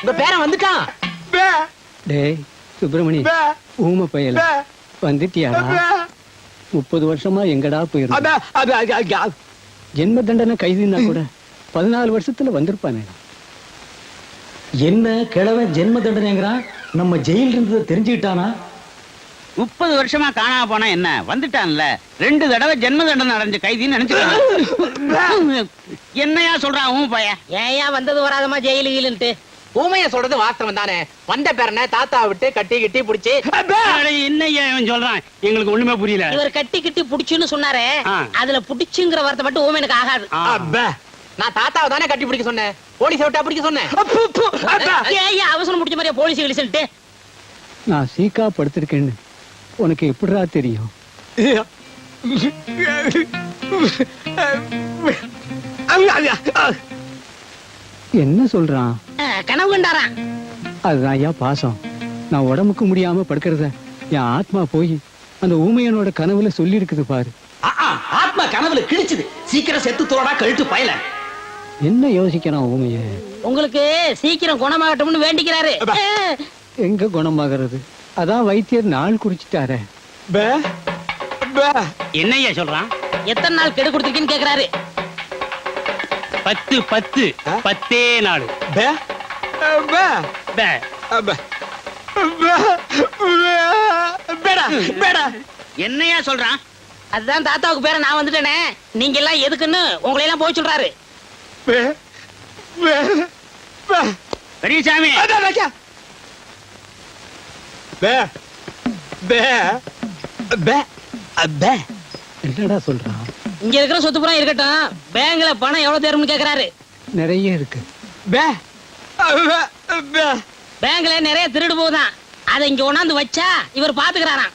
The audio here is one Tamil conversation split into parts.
உங்க பேரன் வந்துட்டான். டேய் சுப்பிரமணி, ஊமை பயல வந்துட்டியாடா? 30 வருஷமா எங்கடா போயிருந்த? ஜென்ம தண்டனை கைதுன்னா கூட 14 வருஷத்துல வந்திருப்பானே. என்ன கிழவன் ஜென்ம தண்டனைங்கிறான்? நம்ம ஜெயில இருந்ததை தெரிஞ்சுக்கிட்டானா? 30 வருஷமா காணாம போனா என்ன, வந்துட்டான்ல. 2 தடவை ஜென்ம தண்டனை அடைஞ்ச கைதின்னு நினைச்சுக்காங்க. என்னையா சொல்றான் ஊமை பைய? ஏயா வந்தது வராதமா ஜெயிலுன்ட்டு? ஊமைய சொல்றது வாஸ்தவம் தானே. வந்த பேரனை தாத்தா விட்டு கட்டி கிட்டி புடிச்சு. என்னையா இவன் சொல்றான்? எங்களுக்கு ஒண்ணுமே புரியல. இவர் கட்டி கிட்டி புடிச்சுன்னு சொன்னாரே, அதுல புடிச்சுங்கிற வார்த்தை மட்டும் ஊமையனுக்கு ஆகாது. நான் தாத்தாவை தானே கட்டி பிடிக்க சொன்னேன், போலீஸ் விட்டா பிடிக்க சொன்னேன். ஏயா அவசரம் முடிச்ச மாதிரியா போலீஸ் கிழிச்சுட்டு? நான் சீக்கா படுத்திருக்கேன்னு உனக்கு எப்படிடா தெரியும்? என்ன சொல்றான்? கனவு கண்டாரான். அதுதான் ஐயா பாசம். நான் உடம்புக்கு முடியாம படுக்கிறத என் ஆத்மா போய் அந்த ஊமையனோட கனவுல சொல்லி இருக்குது பாரு. ஆத்மா கனவுல கிழிச்சுது. சீக்கிரம் செத்து தோடா கழுத்து பயல. என்ன யோசிக்கிறான் ஊமைய? உங்களுக்கு சீக்கிரம் குணமாகட்டும்னு வேண்டிக்கிறாரு. எங்க குணமாகிறது? அதான் வைத்தியர் நாள் குறிச்சிட்டாரே. என்னையா சொல்றான்? எத்தனை நாள் கெடு கொடுத்துருக்கீன்னு கேக்குறாரு. 10 10 நாள். என்னையா சொல்றான்? அதுதான் தாத்தாவுக்கு பேர நான் வந்துட்டேனே, நீங்க எல்லாம் எதுக்குன்னு உங்களை எல்லாம் போய் சொல்றாரு. பெரியசாமி, என்னடா சொல்றான்? இங்க இருக்கிற சொத்து புறம் இருக்கட்டும், பேங்க்ல பணம் எவ்வளவு தேரும்னு கேக்குறாரு. நிறைய இருக்கு. பேங்க்ல நிறைய திருடு போகுதான், அதை இங்க கொண்டாந்து வச்சா இவர் பாத்துக்கிறாராம்.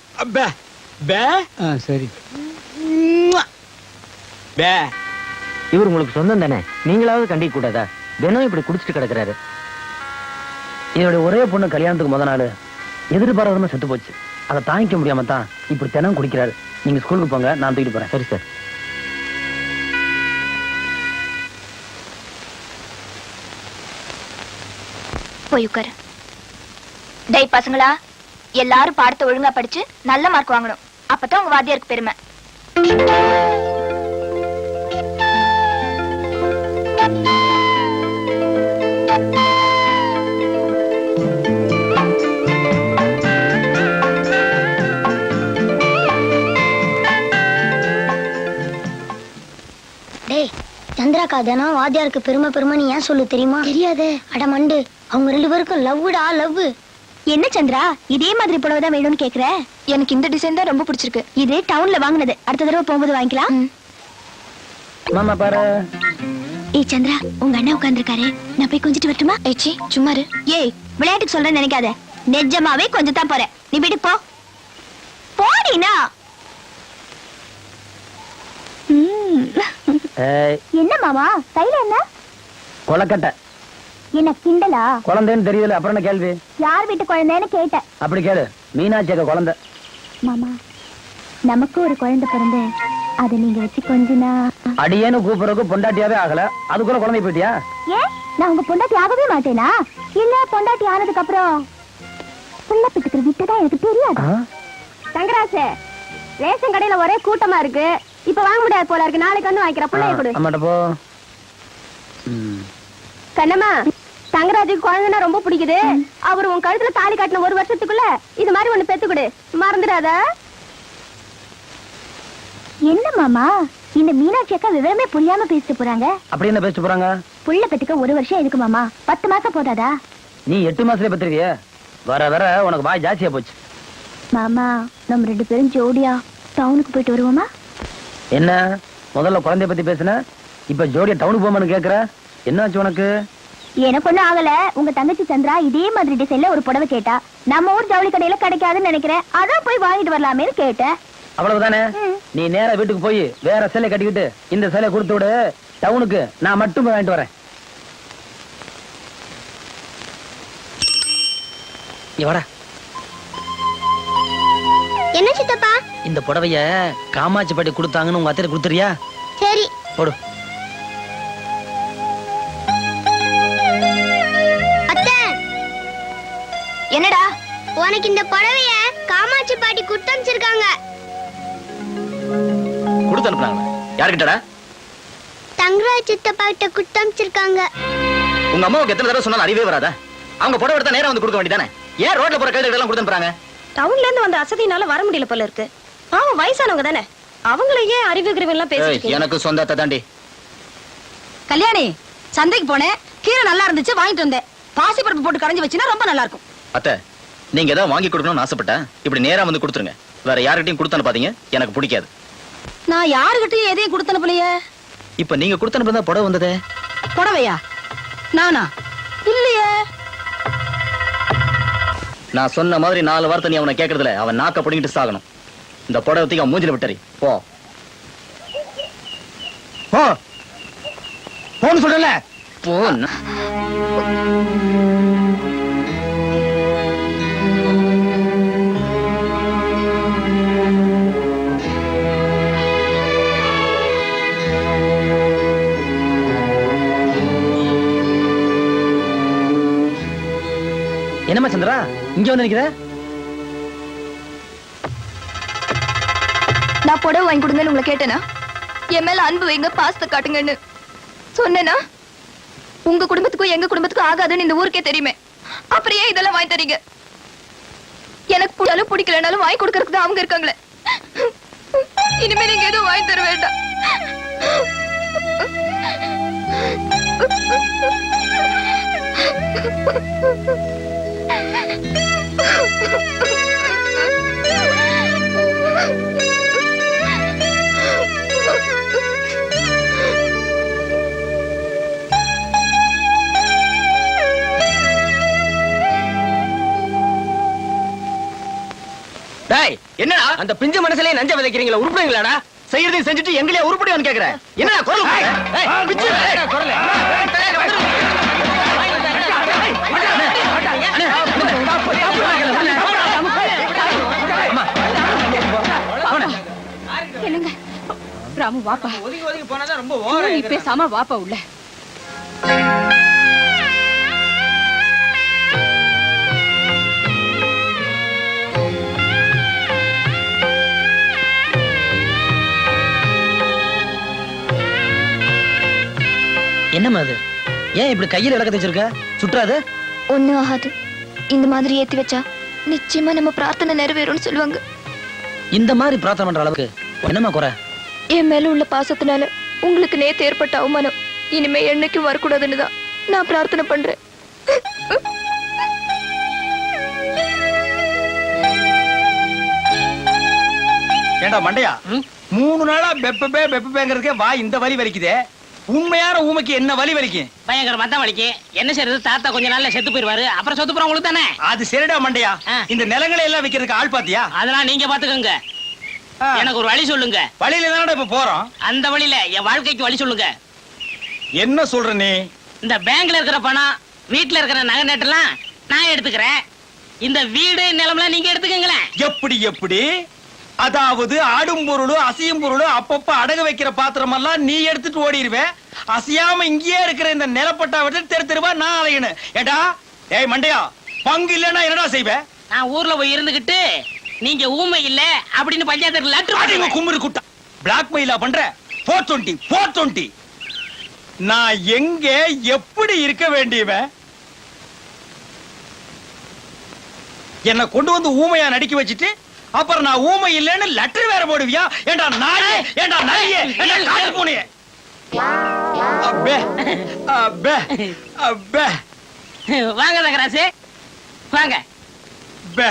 சரி. இவர் உங்களுக்கு சொந்தம் தானே, நீங்களாவது கண்டிக்க கூடாதா? தினம் இப்படி குடிச்சிட்டு கிடக்குறாரு. என்னுடைய ஒரே பொண்ணு கல்யாணத்துக்கு முத நாள் எதிர்பாராதமா செத்து போச்சு. அதை தாங்கிக்க முடியாம தான் இப்படி தினம் குடிக்கிறாரு. நீங்க ஸ்கூலுக்கு போங்க, நான் தூக்கிட்டு போறேன். சரி சார். போய் உட்காரு. டேய் பசங்களா, எல்லாரும் பாடத்தை ஒழுங்கா படிச்சு நல்ல மார்க் வாங்கணும். அப்பதான் உங்க வாத்தியாருக்கு பெருமை. டேய் சந்திராக்கா, தினம் வாத்தியாருக்கு பெருமை ஏன் சொல்லு தெரியுமா? தெரியாதே. அட மண்டு, அவங்க 2 பேருக்கும் லவ்வுடா லவ். என்ன சந்திரா, இதே மாதிரி புடவை தான் வேணும்னு கேக்குற? எனக்கு இந்த டிசைன் தான் ரொம்ப பிடிச்சிருக்கு. இது டவுன்ல வாங்குனது, அடுத்த தடவை போகும்போது வாங்கிக்கலாம். மாமா பாரு. ஏய் சந்திரா, உங்க அண்ணா உட்கார்ந்திருக்காரு, நான் போய் கொஞ்சிட்டு வரட்டுமா? ஏச்சி சும்மா இரு. ஏய் விளையாட்டுக்கு சொல்றேன்னு நினைக்காத, நிஜமாவே கொஞ்சம் தான் போறேன். நீ வீட்டுக்கு போ. போடினா. என்ன மாமா கையில என்ன? கொலக்கட்டை. என்ன கிண்டலா? குழந்தைன்னு தெரியல, அப்புறம் என்ன கேள்வி? யார் வீட்டு குழந்தைன்னு கேட்டேன். அப்படி கேளு. மீனாட்சி அக்கா குழந்தை. மாமா, நமக்கு ஒரு குழந்தை பிறந்து அதை நீங்க வச்சு கொஞ்சனா. அடியேன்னு கூப்பிடுறதுக்கு பொண்டாட்டியாவே ஆகல, அதுக்குள்ள குழந்தை போயிட்டியா? ஏன் நான் உங்க பொண்டாட்டி ஆகவே மாட்டேனா? இல்ல பொண்டாட்டி ஆனதுக்கு அப்புறம் புள்ள பிட்டுக்கிற விட்டுதான் எனக்கு தெரியாது. தங்கராசே, ரேஷன் கடையில ஒரே கூட்டமா இருக்கு, இப்ப வாங்க முடியாது போல இருக்கு. நாளைக்கு வந்து வாங்கிக்கிற பிள்ளைய கொடு. அம்மாட்ட போ. கண்ணம்மா, தங்கராஜுக்கு குழந்தைனா ரொம்ப பிடிக்குது. அவர் உன் கழுத்துல தாலி காட்டின 1 வருஷத்துக்குள்ள இது மாதிரி ஒண்ணு பெத்து கொடு, மறந்துடாத. என்ன மாமா, இந்த மீனாட்சி அக்கா விவரமே புரியாம பேசிட்டு போறாங்க. அப்படி என்ன பேசிட்டு போறாங்க? புள்ள பெத்துக்க 1 வருஷம் எதுக்கு மாமா? 10 மாசம் போதாதா? நீ 8 மாசத்துல பெற்றுவிய. வர வர உனக்கு வாய் ஜாஸ்தியா போச்சு. மாமா, நம்ம 2 பேரும் ஜோடியா டவுனுக்கு போயிட்டு வருவோமா? என்ன முதல்ல குழந்தைய பத்தி பேசுன, இப்ப ஜோடியா டவுனுக்கு போமான்னு கேக்குற? என்னாச்சு உனக்கு? எனக்கு ஒண்ணும் ஆகல. உங்க தங்கச்சி சந்திரா இதே மாதிரி டிசைன்ல ஒரு புடவை கேட்டா, நம்ம ஊர் ஜவுளி கடையில கிடைக்காதுன்னு நினைக்கிறேன், அதான் போய் வாங்கிட்டு வரலாமே கேட்டேன். அவ்வளவுதானே? நீ நேரா வீட்டுக்கு போய் வேற சேலை கட்டிக்கிட்டு இந்த சேலை கொடுத்து விடு. டவுனுக்கு நான் மட்டும் போய் வாங்கிட்டு வரேன். என்ன சித்தப்பா? இந்த புடவைய காமாட்சி பாட்டி கொடுத்தாங்கன்னு உங்க அத்தையில கொடுத்துறியா? சரி போடு. அத்தை, உனக்கு இந்த புடவைய காமாட்சி பாட்டி குடுத்தமிச்சிருக்காங்க. கொடுத்து அனுப்புறாங்க. யாருக்கிட்டடா? தங்கராஜ் சித்தப்பா கிட்ட குடுத்தமிச்சிருக்காங்க. உங்க அம்மாவுக்கு எத்தனை தடவை சொன்னாலும் அறிவே வராதா? அவங்க புடவை எடுத்தா நேரா வந்து கொடுக்க வேண்டியதானே? ஏன் ரோட்ல போற கைதிகள் எல்லாம் கொடுத்து அனுப்புறாங்க? டவுன்ல இருந்து வந்த அசதினால வர முடியல போல இருக்கு. பாவம் வயசானவங்க தானே, அவங்கள ஏன் அறிவுகிறவங்க எல்லாம் பேசிட்டு? எனக்கு சொந்தத்தை தாண்டி. கல்யாணி, சந்தைக்கு போனேன், கீரை நல்லா இருந்துச்சு வாங்கிட்டு வந்தேன். பாசி பருப்பு போட்டு கரைஞ்சி வச்சினா ரொம்ப நல்லா இருக்கும். அத்தை, நீங்க ஏதாவது வாங்கி கொடுக்கணும்னு ஆசைப்பட்டா இப்படி நேரா வந்து கொடுத்துருங்க. வேற யார்கிட்டயும் கொடுத்து அனுப்பாதீங்க, எனக்கு பிடிக்காது. நான் யாருகிட்டயும் எதையும் கொடுத்து அனுப்பலையே. இப்ப நீங்க கொடுத்து அனுப்புறதா புடவை வந்ததே. புடவையா? நானா? இல்லையே. நான் சொன்ன மாதிரி 4 வார்த்தை நீ அவனை கேட்கறதுல அவன் நாக்க பிடிங்கிட்டு சாகணும். இந்த புடவத்தைக்கு அவன் மூஞ்சில விட்டறி. போ போ போன்னு சொல்லல. போ. என்னம்மா சந்திரா இங்க வந்து நிக்கிற? நான் புடவை வாங்கி கொடுங்கன்னு உங்களை கேட்டேனா? என் மேல அன்பு வைங்க, பாசத்தை காட்டுங்கன்னு சொன்னேனா? உங்க குடும்பத்துக்கும் எங்க குடும்பத்துக்கும் ஆகாதுன்னு இந்த ஊருக்கே தெரியுமே. அப்புறம் ஏன் இதெல்லாம் வாங்கி தரீங்க? எனக்கு பிடிச்சாலும் பிடிக்கலனாலும் வாங்கி கொடுக்கறதுக்கு தான் அவங்க இருக்காங்களே. இனிமே நீங்க எதுவும் வாங்கி தர வேண்டாம். டேய், என்னடா அந்த பிஞ்சு மனசுலயே நஞ்ச விதைக்கிறீங்களா? உருப்படுங்களாடா? செய்யறதையும் செஞ்சுட்டு எங்களையா உருப்படியான்னு கேக்குறேன். என்னடா குரல் கொடுக்குற? ஏய், பிஞ்சு, குரல். என்னங்க ராமு, வாப்பா. ஒதுங்கி ஒதுங்கி போனாதான் ரொம்ப ஓவரா நீ பேசாம வாப்பா உள்ள. என்னம்மா அது? ஏன் இப்படி கையில விளக்க வச்சிருக்க? சுற்றாது? ஒண்ணும் ஆகாது. இந்த மாதிரி ஏத்தி வச்சா நிச்சயமா நம்ம பிரார்த்தனை நிறைவேறும்னு சொல்லுவாங்க. இந்த மாதிரி பிரார்த்தனை பண்ற அளவுக்கு என்னம்மா குறை? என் மேல உள்ள பாசத்தினால உங்களுக்கு நேத்து ஏற்பட்ட அவமானம் இனிமே என்னைக்கும் வரக்கூடாதுன்னு தான் நான் பிரார்த்தனை பண்றேன். ஏண்டா மண்டையா, 3 நாளா பெப்பேங்கிறதுக்கே வா இந்த வலி வலிக்குதே. உண்மையான ஊமைக்கு என்ன வலி வலிக்கும்? பயங்கரமா தான் வலிக்கு. என்ன செய்யறது, தாத்தா கொஞ்ச நாள்ல செத்து போயிருவாரு. அப்புறம் சொத்து போற உங்களுக்கு தானே. அது சரிடா மண்டையா, இந்த நிலங்களை எல்லாம் விக்கிறதுக்கு ஆள் பாத்தியா? அதெல்லாம் நீங்க பாத்துக்கோங்க. எனக்கு ஒரு வழி சொல்லுங்க. வழியில தானடா இப்ப போறோம். அந்த வழியில என் வாழ்க்கைக்கு வழி சொல்லுங்க. என்ன சொல்ற நீ? இந்த பேங்க்ல இருக்கிற பணம், வீட்டுல இருக்கிற நகை நட்டெல்லாம் நான் எடுத்துக்கிறேன். இந்த வீடு நிலம்லாம் நீங்க எடுத்துக்கங்களேன். எப்படி எப்படி? அதாவது ஆடும் பொருளும் அசையும் பொருளும் அப்பப்ப அடகு வைக்கிற பாத்திரம் எல்லாம் நீ எடுத்துட்டு ஓடிடுவேன். அசையாம இங்கேயே இருக்கிற இந்த நிலப்பட்டா விட்டு தெரு தெருவா நான் அலையணும். ஏடா ஏய் மண்டையா, பங்கு இல்லன்னா என்னடா செய்வேன்? நான் ஊர்ல போய் இருந்துகிட்டு நீங்க ஊமை இல்ல அப்படின்னு பஞ்சாயத்து லெட்டர் குமுறு குட்டா பிளாக் மெயிலா பண்ற? 420 நான் எங்க எப்படி இருக்க வேண்டியவன்? என்ன கொண்டு வந்து ஊமையா நடிக்க வச்சுட்டு அப்புறம் நான் ஊமை இல்லைன்னு லெட்டர் வேற போடுவியா? ஏண்டா நாயே, ஏண்டா நாயே, ஏண்டா காட்டு பூனையே. அப்பே அப்பே அப்பே. வாங்க தகராசு வாங்க. பே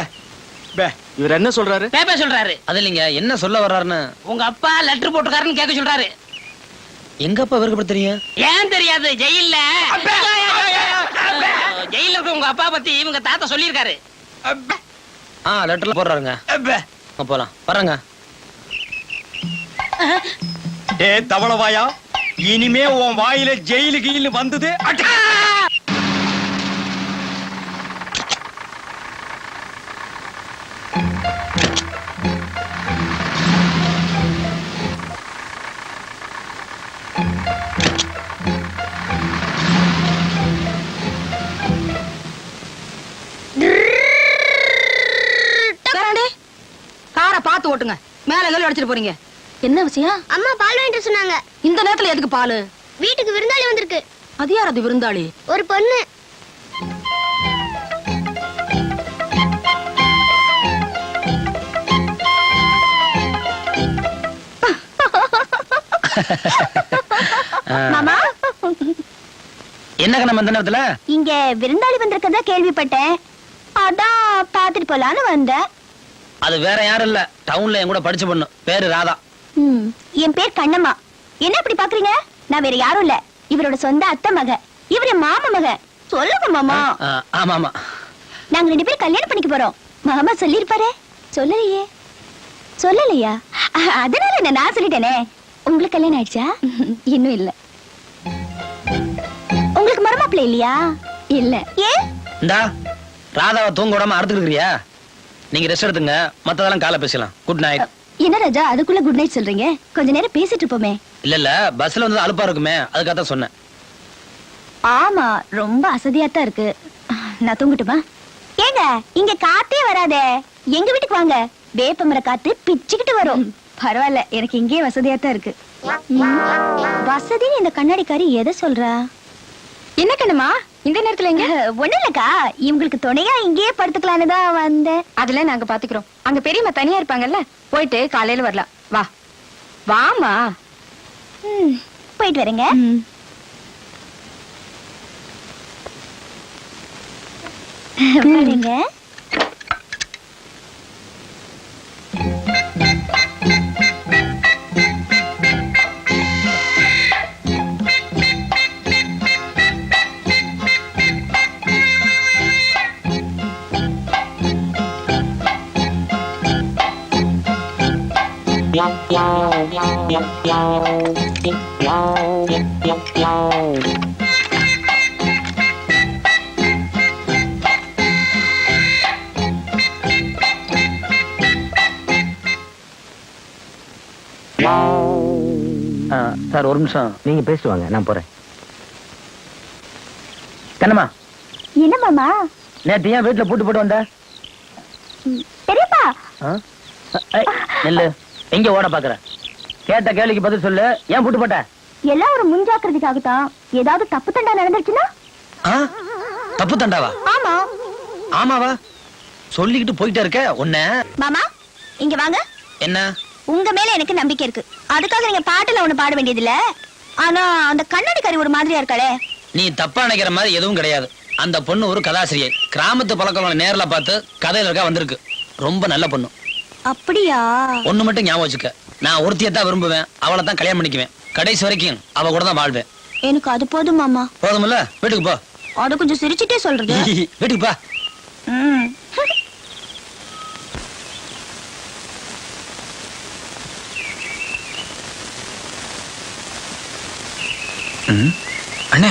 பே. இவர் என்ன சொல்றாரு? பேப்ப சொல்றாரு. அது இல்லைங்க, என்ன சொல்ல வர்றாருன்னு. உங்க அப்பா லெட்டர் போட்டுக்காருன்னு கேட்க சொல்றாரு. எங்க அப்பா இவருக்கு எப்படி தெரியும்? ஏன் தெரியாது? ஜெயில்ல ஜெயில இருக்க உங்க அப்பா பத்தி இவங்க தாத்தா சொல்லியிருக்காரு. லெட்டர்ல போடுறாருங்க. போலாம் வர்றங்க. ஏ தவளவாயா, இனிமே உன் வாயில ஜெயிலு கீழ் வந்தது மேல கல்லு அடிச்சிட்டு போறீங்க என்ன விஷயம்? அம்மா பால் வாங்கிட்டு சொன்னாங்க. இந்த நேரத்துல எதுக்கு பாலு? வீட்டுக்கு விருந்தாளி வந்திருக்கு. அது யார் அது விருந்தாளி? ஒரு பொண்ணு. மாமா என்ன கண்ணம் அந்த நேரத்துல? இங்க விருந்தாளி வந்திருக்கதா கேள்விப்பட்டேன். அதான் பாத்துட்டு போலான்னு வந்தேன். அது வேற யாரும் இல்ல, டவுன்ல என் கூட படிச்ச பொண்ணு, பேரு ராதா. என் பேர் கண்ணம்மா. என்ன இப்படி பாக்குறீங்க? நான் வேற யாரும் இல்ல, இவரோட சொந்த அத்தை மக. இவரு மாமா மக. சொல்லுங்க மாமா. ஆமா ஆமா, நாங்க 2 பேரும் கல்யாணம் பண்ணிக்க போறோம். மாமா சொல்லிருப்பாரு. சொல்லலையே. சொல்லலையா? அதனால என்ன, நான் சொல்லிட்டேனே. உங்களுக்கு கல்யாணம் ஆயிடுச்சா? இன்னும் இல்ல. உங்களுக்கு மருமாப்பிள்ளை இல்லையா? இல்ல. ஏன்? இந்தா ராதாவை தூங்க விடாம அறுத்துக்கிறியா? நீங்க ரெஸ்ட் எடுத்துங்க, மத்ததெல்லாம் காலை பேசலாம். Good night. என்ன ராஜா அதுக்குள்ள குட் நைட் சொல்றீங்க? கொஞ்ச நேரம் பேசிட்டு இருப்போமே. இல்ல இல்ல, பஸ்ல வந்து அலுப்பா இருக்குமே, அதுக்காக தான் சொன்னேன். ஆமா, ரொம்ப அசதியாத்தான் இருக்கு. நான் தூங்கட்டுமா? ஏங்க, இங்க காத்தே வராதே. எங்க வீட்டுக்கு வாங்க, வேப்பமர காத்து பிச்சுக்கிட்டு வரும். பரவாயில்ல, எனக்கு இங்கே வசதியாத்தான் இருக்கு. வசதின்னு இந்த கண்ணாடிக்காரி எதை சொல்றா? என்ன கண்ணுமா இந்த நேரத்துல எங்க? ஒண்ணு இல்லக்கா, இவங்களுக்கு துணையா இங்கேயே படுத்துக்கலான்னு தான் வந்தேன். அதெல்லாம் நாங்க பாத்துக்கிறோம். அங்க பெரியம்மா தனியா இருப்பாங்கல்ல, போயிட்டு காலையில வரலாம். வா வாமா. போயிட்டு வரேங்க. பாருங்க. சார் ஒரு நிமிஷம், நீங்க பேசிட்டு வாங்க, நான் போறேன். கண்ணம்மா, என்ன மாமா? நேத்து ஏன் வீட்டுல பூட்டு போட்டு வந்த? பெரியப்பா, நெல்லு எங்க ஓட பாக்குற? கேட்ட கேள்விக்கு பதில் சொல்லு. ஏன் பூட்டு போட்ட? எல்லாம் ஒரு முன்ஜாக்கிரதைக்காகத்தான். ஏதாவது தப்பு தண்டா நடந்துருச்சுன்னா? தப்பு தண்டாவா? ஆமா. ஆமாவா? சொல்லிக்கிட்டு போயிட்டே இருக்க உன்ன. மாமா இங்க வாங்க. என்ன? உங்க மேல எனக்கு நம்பிக்கை இருக்கு. அதுக்காக நீங்க பாட்டுல ஒண்ணு பாட வேண்டியது இல்ல. ஆனா அந்த கண்ணாடிக்காரி ஒரு மாதிரியா இருக்காளே. நீ தப்பா நினைக்கிற மாதிரி எதுவும் கிடையாது. அந்த பொண்ணு ஒரு கதாசிரியை. கிராமத்து பழக்கங்களை நேர்ல பார்த்து கதையில இருக்கா வந்திருக்கு. ரொம்ப நல்ல பொண்ணு. அப்படியா? ஒண்ணு மட்டும் ஞாபகம் வச்சுக்க, நான் ஒருத்தியத்தான் விரும்புவேன், அவளை தான் கல்யாணம் பண்ணிக்குவேன். கடைசி வரைக்கும் அவ கூட தான் வாழ்வேன். எனக்கு அது போதும் மாமா. போதுமில்ல? வீட்டுக்கு போ. அது கொஞ்சம் சிரிச்சுட்டே சொல்றது. வீட்டுக்கு போ. அண்ணே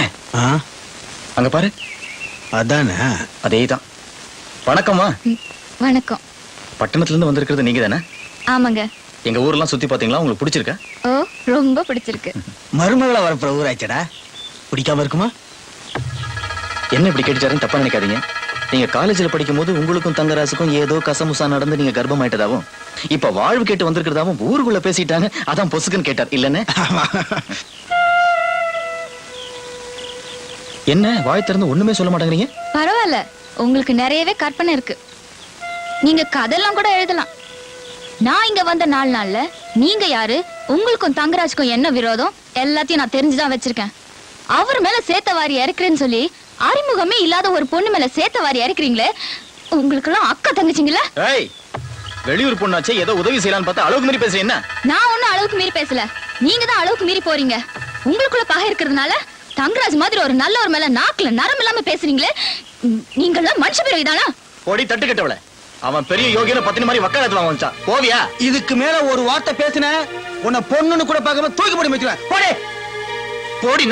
அங்க பாரு. அதானே? அதேதான். வணக்கம்மா. வணக்கம். பட்டணத்துல இருந்து வந்திருக்கிறது நீங்க தானே? ஆமாங்க. எங்க ஊர்லாம் சுத்தி பாத்தீங்களா? உங்களுக்கு பிடிச்சிருக்கா? ஓ, ரொம்ப பிடிச்சிருக்கு. மருமகளை வரப்புற ஊராச்சடா, பிடிக்காம இருக்குமா? என்ன இப்படி கேட்டுட்டாருன்னு தப்பா நினைக்காதீங்க. நீங்க காலேஜ்ல படிக்கும் போது உங்களுக்கும் தங்கராசுக்கும் ஏதோ கசமுசா நடந்து நீங்க கர்ப்பமாயிட்டதாவும், இப்ப வாழ்வு கேட்டு வந்திருக்கிறதாவும் ஊருக்குள்ள பேசிட்டாங்க. அதான் பொசுக்குன்னு கேட்டார் இல்லன்னு? என்ன வாய் திறந்து ஒண்ணுமே சொல்ல மாட்டேங்கிறீங்க? பரவாயில்ல, உங்களுக்கு நிறையவே கற்பனை இருக்கு. நீங்க கதெல்லாம் கூட எழுதலாம். நான் இங்க வந்த 4 நாள்ல நீங்க யாரு, உங்களுக்கும் தங்கராஜுக்கும் என்ன விரோதம் எல்லாத்தையும் நான் தெரிஞ்சுதான் வச்சிருக்கேன். அவர் மேல சேத்த வாரி இறக்குறேன்னு சொல்லி அறிமுகமே இல்லாத ஒரு பொண்ணு மேல சேத்த வாரி இறக்குறீங்களே, உங்களுக்கு எல்லாம் அக்கா தங்கச்சிங்களா? வெளியூர் பொண்ணாச்சே, ஏதோ உதவி செய்யலான்னு பார்த்தா அளவுக்கு மீறி பேசுறேன். என்ன? நான் ஒண்ணும் அளவுக்கு மீறி பேசல, நீங்க தான் அளவுக்கு மீறி போறீங்க. உங்களுக்குள்ள பகை இருக்கிறதுனால தங்கராஜ் மாதிரி ஒரு நல்ல ஒரு மேல நாக்குல நரம் இல்லாம பேசுறீங்களே, நீங்க எல்லாம் மனுஷ பிறவிதானா? போடி தட்டு கட்டவள. அவன் பெரிய யோகியன பத்தினி மாதிரி வக்காலத்துல வாங்க போவியா? இதுக்கு மேல ஒரு வார்த்தை பேசின உன்னை பொண்ணுன்னு கூட பார்க்காம தூக்கி போடி வச்சுவேன். போடி போடி.